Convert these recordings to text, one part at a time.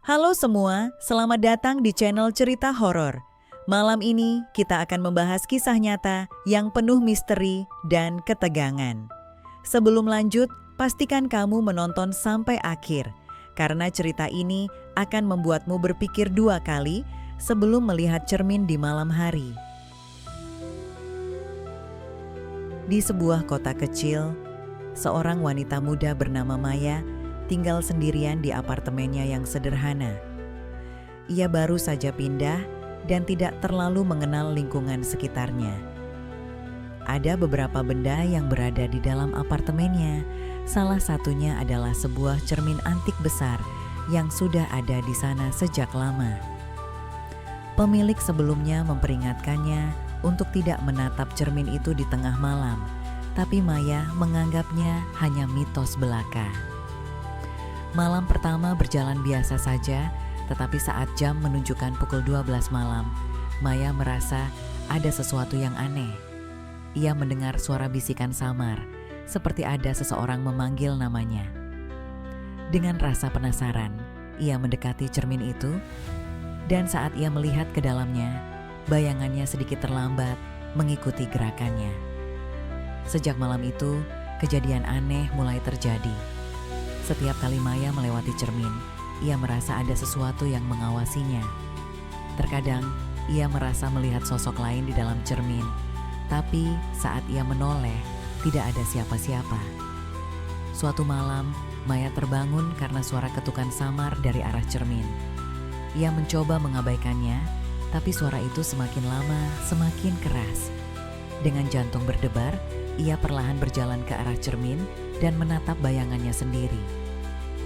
Halo semua, selamat datang di channel Cerita Horor. Malam ini kita akan membahas kisah nyata yang penuh misteri dan ketegangan. Sebelum lanjut, pastikan kamu menonton sampai akhir, karena cerita ini akan membuatmu berpikir dua kali sebelum melihat cermin di malam hari. Di sebuah kota kecil, seorang wanita muda bernama Maya tinggal sendirian di apartemennya yang sederhana. Ia baru saja pindah dan tidak terlalu mengenal lingkungan sekitarnya. Ada beberapa benda yang berada di dalam apartemennya. Salah satunya adalah sebuah cermin antik besar yang sudah ada di sana sejak lama. Pemilik sebelumnya memperingatkannya untuk tidak menatap cermin itu di tengah malam, tapi Maya menganggapnya hanya mitos belaka. Malam pertama berjalan biasa saja, tetapi saat jam menunjukkan pukul 12 malam, Maya merasa ada sesuatu yang aneh. Ia mendengar suara bisikan samar, seperti ada seseorang memanggil namanya. Dengan rasa penasaran, ia mendekati cermin itu, dan saat ia melihat ke dalamnya, bayangannya sedikit terlambat mengikuti gerakannya. Sejak malam itu, kejadian aneh mulai terjadi. Setiap kali Maya melewati cermin, ia merasa ada sesuatu yang mengawasinya. Terkadang, ia merasa melihat sosok lain di dalam cermin, tapi saat ia menoleh, tidak ada siapa-siapa. Suatu malam, Maya terbangun karena suara ketukan samar dari arah cermin. Ia mencoba mengabaikannya, tapi suara itu semakin lama, semakin keras. Dengan jantung berdebar, ia perlahan berjalan ke arah cermin dan menatap bayangannya sendiri.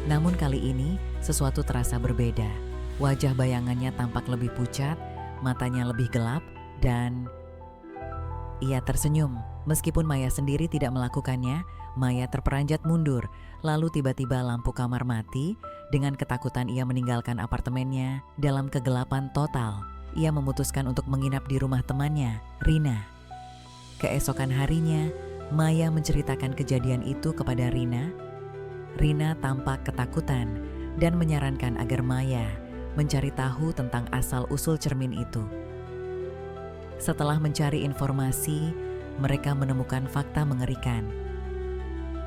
Namun kali ini, sesuatu terasa berbeda. Wajah bayangannya tampak lebih pucat, matanya lebih gelap, dan ia tersenyum. Meskipun Maya sendiri tidak melakukannya, Maya terperanjat mundur, lalu tiba-tiba lampu kamar mati. Dengan ketakutan ia meninggalkan apartemennya dalam kegelapan total. Ia memutuskan untuk menginap di rumah temannya, Rina. Keesokan harinya, Maya menceritakan kejadian itu kepada Rina. Rina tampak ketakutan dan menyarankan agar Maya mencari tahu tentang asal-usul cermin itu. Setelah mencari informasi, mereka menemukan fakta mengerikan.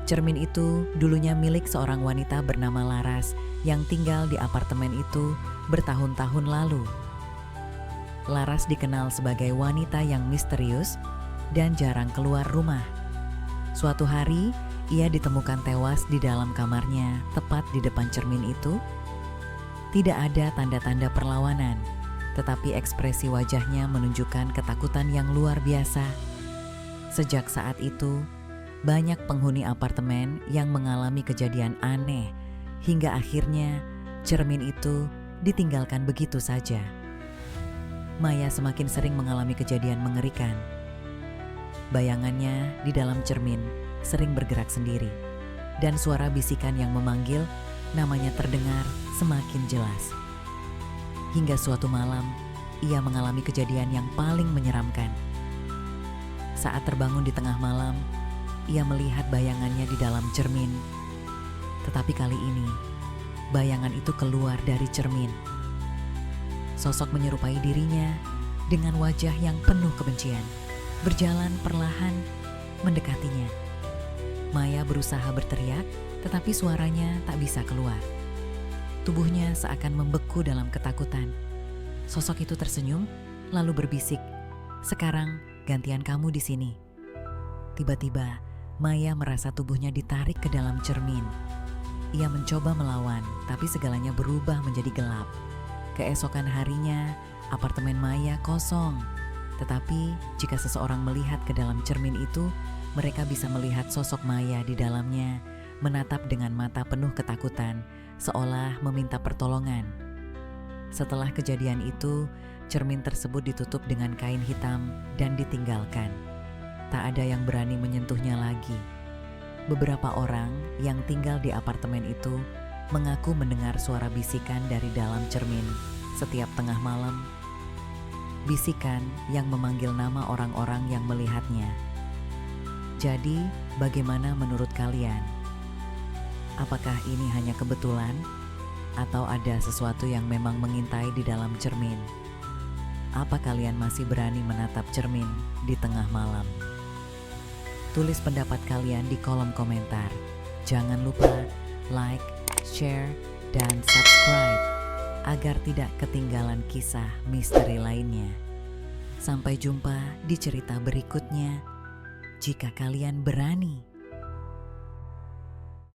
Cermin itu dulunya milik seorang wanita bernama Laras yang tinggal di apartemen itu bertahun-tahun lalu. Laras dikenal sebagai wanita yang misterius dan jarang keluar rumah. Suatu hari, ia ditemukan tewas di dalam kamarnya, tepat di depan cermin itu. Tidak ada tanda-tanda perlawanan, tetapi ekspresi wajahnya menunjukkan ketakutan yang luar biasa. Sejak saat itu, banyak penghuni apartemen yang mengalami kejadian aneh, hingga akhirnya cermin itu ditinggalkan begitu saja. Maya semakin sering mengalami kejadian mengerikan. Bayangannya di dalam cermin sering bergerak sendiri, dan suara bisikan yang memanggil namanya terdengar semakin jelas. Hingga suatu malam, ia mengalami kejadian yang paling menyeramkan. Saat terbangun di tengah malam, ia melihat bayangannya di dalam cermin. Tetapi kali ini, bayangan itu keluar dari cermin. Sosok menyerupai dirinya dengan wajah yang penuh kebencian, berjalan perlahan mendekatinya. Maya berusaha berteriak, tetapi suaranya tak bisa keluar. Tubuhnya seakan membeku dalam ketakutan. Sosok itu tersenyum, lalu berbisik, "Sekarang gantian kamu di sini." Tiba-tiba, Maya merasa tubuhnya ditarik ke dalam cermin. Ia mencoba melawan, tapi segalanya berubah menjadi gelap. Keesokan harinya, apartemen Maya kosong. Tetapi jika seseorang melihat ke dalam cermin itu, mereka bisa melihat sosok Maya di dalamnya, menatap dengan mata penuh ketakutan, seolah meminta pertolongan. Setelah kejadian itu, cermin tersebut ditutup dengan kain hitam dan ditinggalkan. Tak ada yang berani menyentuhnya lagi. Beberapa orang yang tinggal di apartemen itu mengaku mendengar suara bisikan dari dalam cermin setiap tengah malam. Bisikan yang memanggil nama orang-orang yang melihatnya. Jadi, bagaimana menurut kalian? Apakah ini hanya kebetulan? Atau ada sesuatu yang memang mengintai di dalam cermin? Apa kalian masih berani menatap cermin di tengah malam? Tulis pendapat kalian di kolom komentar. Jangan lupa like, share, dan subscribe agar tidak ketinggalan kisah misteri lainnya. Sampai jumpa di cerita berikutnya. Jika kalian berani.